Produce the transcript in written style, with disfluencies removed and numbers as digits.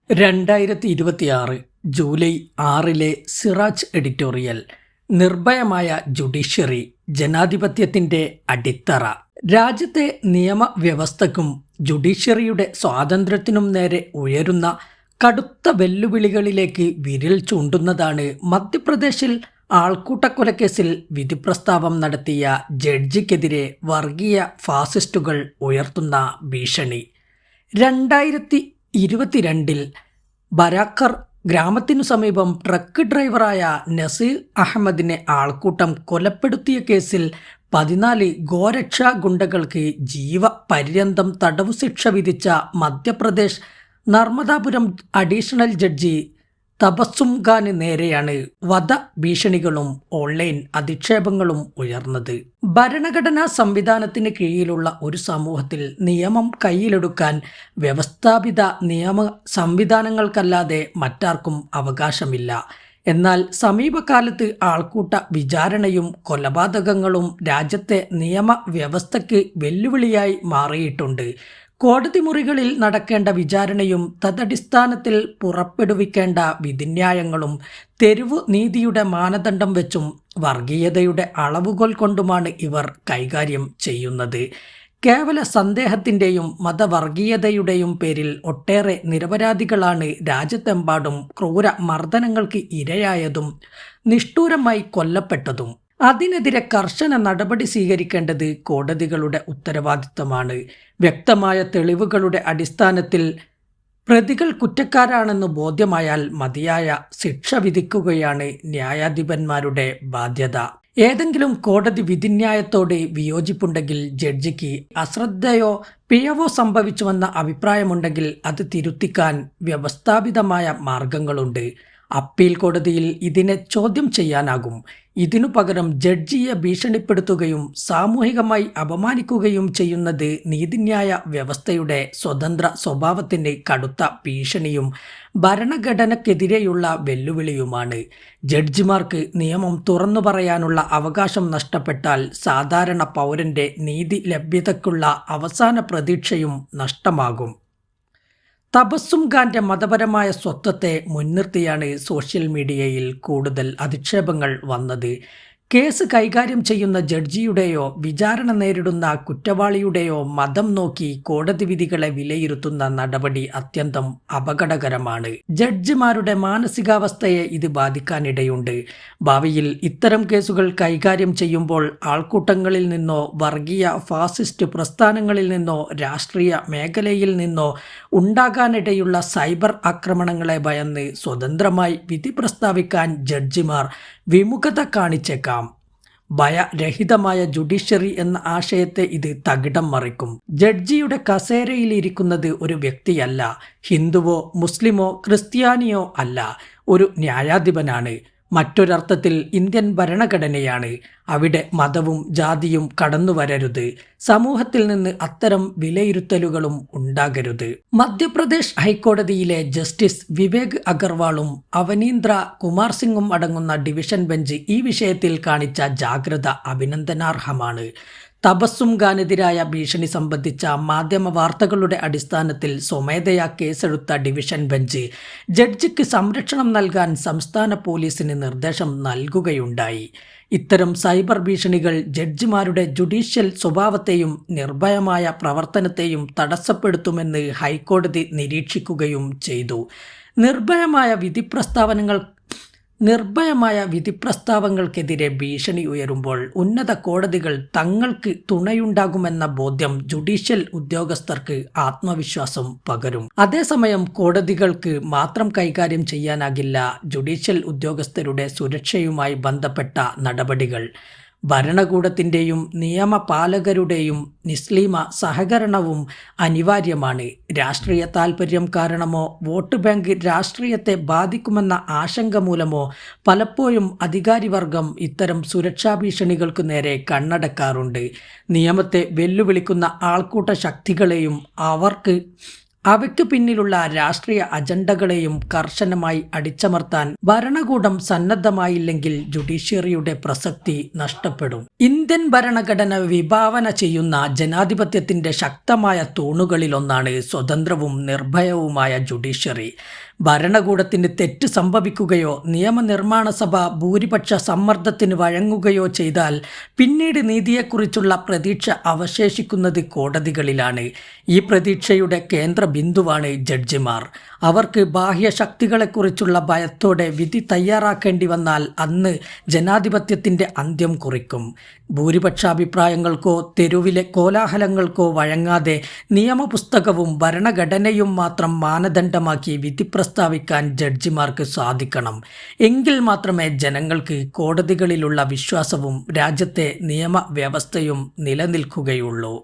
2026 July 6 Siraj editorial. നിർഭയമായ judiciary, ജനാധിപത്യത്തിന്റെ അടിത്തറ. രാജ്യത്തെ നിയമവ്യവസ്ഥയ്ക്കും ജുഡീഷ്യറിയുടെ സ്വാതന്ത്ര്യത്തിനും നേരെ ഉയരുന്ന കടുത്ത വെല്ലുവിളികളിലേക്ക് വിരൽ ചൂണ്ടുന്നതാണ് മധ്യപ്രദേശിൽ ആൾക്കൂട്ടക്കൊലക്കേസിൽ വിധിപ്രസ്താവം നടത്തിയ ജഡ്ജിക്കെതിരെ വർഗീയ ഫാസിസ്റ്റുകൾ ഉയർത്തുന്ന ഭീഷണി. 2022 ബരാക്കർ ഗ്രാമത്തിനു സമീപം ട്രക്ക് ഡ്രൈവറായ നസീർ അഹമ്മദിനെ ആൾക്കൂട്ടം കൊലപ്പെടുത്തിയ കേസിൽ 14 ഗോരക്ഷാ ഗുണ്ടകൾക്ക് ജീവപര്യന്തം തടവു ശിക്ഷ വിധിച്ച മധ്യപ്രദേശ് നർമ്മദാപുരം അഡീഷണൽ ജഡ്ജി തബസ്സും ഖാന് നേരെയാണ് വധഭീഷണികളും ഓൺലൈൻ അധിക്ഷേപങ്ങളും ഉയർന്നത്. ഭരണഘടനാ സംവിധാനത്തിന് കീഴിലുള്ള ഒരു സമൂഹത്തിൽ നിയമം കയ്യിലെടുക്കാൻ വ്യവസ്ഥാപിത നിയമ സംവിധാനങ്ങൾക്കല്ലാതെ മറ്റാർക്കും അവകാശമില്ല. എന്നാൽ സമീപകാലത്ത് ആൾക്കൂട്ട വിചാരണയും കൊലപാതകങ്ങളും രാജ്യത്തെ നിയമവ്യവസ്ഥയ്ക്ക് വെല്ലുവിളിയായി മാറിയിട്ടുണ്ട്. കോടതി മുറികളിൽ നടക്കേണ്ട വിചാരണയും തദടിസ്ഥാനത്തിൽ പുറപ്പെടുവിക്കേണ്ട വിധിന്യായങ്ങളും തെരുവു നീതിയുടെ മാനദണ്ഡം വെച്ചും വർഗീയതയുടെ അളവുകോൽ കൊണ്ടുമാണ് ഇവർ കൈകാര്യം ചെയ്യുന്നത്. കേവല സന്ദേഹത്തിൻ്റെയും മതവർഗീയതയുടെയും പേരിൽ ഒട്ടേറെ നിരപരാധികളാണ് രാജ്യത്തെമ്പാടും ക്രൂര മർദ്ദനങ്ങൾക്ക് ഇരയായതും നിഷ്ഠൂരമായി കൊല്ലപ്പെട്ടതും. അതിനെതിരെ കർശന നടപടി സ്വീകരിക്കേണ്ടത് കോടതികളുടെ ഉത്തരവാദിത്തമാണ്. വ്യക്തമായ തെളിവുകളുടെ അടിസ്ഥാനത്തിൽ പ്രതികൾ കുറ്റക്കാരാണെന്ന് ബോധ്യമായാൽ മതിയായ ശിക്ഷ വിധിക്കുകയാണ് ന്യായാധിപന്മാരുടെ ബാധ്യത. ഏതെങ്കിലും കോടതി വിധിന്യായത്തോട് വിയോജിപ്പുണ്ടെങ്കിൽ ജഡ്ജിക്ക് അശ്രദ്ധയോ പിഴവോ സംഭവിച്ചുവെന്ന അഭിപ്രായമുണ്ടെങ്കിൽ അത് തിരുത്തിക്കാൻ വ്യവസ്ഥാപിതമായ മാർഗങ്ങളുണ്ട്. അപ്പീൽ കോടതിയിൽ ഇതിനെ ചോദ്യം ചെയ്യാനാകും. ഇതിനു പകരം ജഡ്ജിയെ ഭീഷണിപ്പെടുത്തുകയും സാമൂഹികമായി അപമാനിക്കുകയും ചെയ്യുന്നത് നീതിന്യായ വ്യവസ്ഥയുടെ സ്വതന്ത്ര സ്വഭാവത്തിന് കടുത്ത ഭീഷണിയും ഭരണഘടനയ്ക്കെതിരെയുള്ള വെല്ലുവിളിയുമാണ്. ജഡ്ജിമാർക്ക് നിയമം തുറന്നു പറയാനുള്ള അവകാശം നഷ്ടപ്പെട്ടാൽ സാധാരണ പൗരന്റെ നീതി ലഭ്യതയ്ക്കുള്ള അവസാന പ്രതീക്ഷയും നഷ്ടമാകും. തബസ്സും ഖാന്റെ മതപരമായ സ്വത്വത്തെ മുൻനിർത്തിയാണ് സോഷ്യൽ മീഡിയയിൽ കൂടുതൽ അധിക്ഷേപങ്ങൾ വന്നത്. കേസ് കൈകാര്യം ചെയ്യുന്ന ജഡ്ജിയുടെയോ വിചാരണ നേരിടുന്ന കുറ്റവാളിയുടെയോ മതം നോക്കി കോടതി വിധികളെ വിലയിരുത്തുന്ന നടപടി അത്യന്തം അപകടകരമാണ്. ജഡ്ജിമാരുടെ മാനസികാവസ്ഥയെ ഇത് ബാധിക്കാനിടയുണ്ട്. ഭാവിയിൽ ഇത്തരം കേസുകൾ കൈകാര്യം ചെയ്യുമ്പോൾ ആൾക്കൂട്ടങ്ങളിൽ നിന്നോ വർഗീയ ഫാസിസ്റ്റ് പ്രസ്ഥാനങ്ങളിൽ നിന്നോ രാഷ്ട്രീയ മേഖലയിൽ നിന്നോ ഉണ്ടാകാനിടയുള്ള സൈബർ ആക്രമണങ്ങളെ ഭയന്ന് സ്വതന്ത്രമായി വിധി പ്രസ്താവിക്കാൻ ജഡ്ജിമാർ വിമുഖത കാണിച്ചേക്കാം. ഭയരഹിതമായ ജുഡീഷ്യറി എന്ന ആശയത്തെ ഇത് തകിടം മറിക്കും. ജഡ്ജിയുടെ കസേരയിലിരിക്കുന്നത് ഒരു വ്യക്തിയല്ല, ഹിന്ദുവോ മുസ്ലിമോ ക്രിസ്ത്യാനിയോ അല്ല, ഒരു ന്യായാധിപനാണ്. മറ്റൊരർത്ഥത്തിൽ ഇന്ത്യൻ ഭരണഘടനയാണ്. അവിടെ മതവും ജാതിയും കടന്നു വരരുത്. സമൂഹത്തിൽ നിന്ന് അത്തരം വിലയിരുത്തലുകളും ഉണ്ടാകരുത്. മധ്യപ്രദേശ് ഹൈക്കോടതിയിലെ ജസ്റ്റിസ് വിവേക് അഗർവാളും അവനീന്ദ്ര കുമാർ സിംഗും അടങ്ങുന്ന ഡിവിഷൻ ബെഞ്ച് ഈ വിഷയത്തിൽ കാണിച്ച ജാഗ്രത അഭിനന്ദനാർഹമാണ്. തബസ്സും ഖാനെതിരായ ഭീഷണി സംബന്ധിച്ച മാധ്യമ വാർത്തകളുടെ അടിസ്ഥാനത്തിൽ സ്വമേധയാ കേസെടുത്ത ഡിവിഷൻ ബെഞ്ച് ജഡ്ജിക്ക് സംരക്ഷണം നൽകാൻ സംസ്ഥാന പോലീസിന് നിർദ്ദേശം നൽകുകയുണ്ടായി. ഇത്തരം സൈബർ ഭീഷണികൾ ജഡ്ജിമാരുടെ ജുഡീഷ്യൽ സ്വഭാവത്തെയും നിർഭയമായ പ്രവർത്തനത്തെയും തടസ്സപ്പെടുത്തുമെന്ന് ഹൈക്കോടതി നിരീക്ഷിക്കുകയും ചെയ്തു. നിർഭയമായ വിധിപ്രസ്താവങ്ങൾക്കെതിരെ ഭീഷണി ഉയരുമ്പോൾ ഉന്നത കോടതികൾ തങ്ങൾക്ക് തുണയുണ്ടാകുമെന്ന ബോധ്യം ജുഡീഷ്യൽ ഉദ്യോഗസ്ഥർക്ക് ആത്മവിശ്വാസം പകരും. അതേസമയം കോടതികൾക്ക് മാത്രം കൈകാര്യം ചെയ്യാനാകില്ല ജുഡീഷ്യൽ ഉദ്യോഗസ്ഥരുടെ സുരക്ഷയുമായി ബന്ധപ്പെട്ട നടപടികൾ. ഭരണകൂടത്തിൻ്റെയും നിയമപാലകരുടെയും നിസ്ലീമ സഹകരണവും അനിവാര്യമാണ്. രാഷ്ട്രീയ താൽപര്യം കാരണമോ വോട്ട് ബാങ്ക് രാഷ്ട്രീയത്തെ ബാധിക്കുമെന്ന ആശങ്ക മൂലമോ പലപ്പോഴും അധികാരിവർഗം ഇത്തരം സുരക്ഷാ ഭീഷണികൾക്കു നേരെ കണ്ണടക്കാറുണ്ട്. നിയമത്തെ വെല്ലുവിളിക്കുന്ന ആൾക്കൂട്ട ശക്തികളെയും അവർക്ക് അവയ്ക്ക് പിന്നിലുള്ള രാഷ്ട്രീയ അജണ്ടകളെയും കർശനമായി അടിച്ചമർത്താൻ ഭരണകൂടം സന്നദ്ധമായില്ലെങ്കിൽ ജുഡീഷ്യറിയുടെ പ്രസക്തി നഷ്ടപ്പെടും. ഇന്ത്യൻ ഭരണഘടന വിഭാവന ചെയ്യുന്ന ജനാധിപത്യത്തിന്റെ ശക്തമായ തൂണുകളിലൊന്നാണ് സ്വതന്ത്രവും നിർഭയവുമായ ജുഡീഷ്യറി. ഭരണകൂടത്തിന് തെറ്റ് സംഭവിക്കുകയോ നിയമനിർമ്മാണ സഭ ഭൂരിപക്ഷ സമ്മർദ്ദത്തിന് വഴങ്ങുകയോ ചെയ്താൽ പിന്നീട് നീതിയെക്കുറിച്ചുള്ള പ്രതീക്ഷ അവശേഷിക്കുന്നത് കോടതികളിലാണ്. ഈ പ്രതീക്ഷയുടെ കേന്ദ്ര ബിന്ദുവാണ് ജഡ്ജിമാർ. അവർക്ക് ബാഹ്യശക്തികളെക്കുറിച്ചുള്ള ഭയത്തോടെ വിധി തയ്യാറാക്കേണ്ടി വന്നാൽ അന്ന് ജനാധിപത്യത്തിൻ്റെ അന്ത്യം കുറിക്കും. ഭൂരിപക്ഷാഭിപ്രായങ്ങൾക്കോ തെരുവിലെ കോലാഹലങ്ങൾക്കോ വഴങ്ങാതെ നിയമപുസ്തകവും ഭരണഘടനയും മാത്രം മാനദണ്ഡമാക്കി വിധി പ്രസ്താവിക്കാൻ ജഡ്ജിമാർക്ക് സാധിക്കണം. എങ്കിൽ മാത്രമേ ജനങ്ങൾക്ക് കോടതികളിലുള്ള വിശ്വാസവും രാജ്യത്തെ നിയമവ്യവസ്ഥയും നിലനിൽക്കുകയുള്ളൂ.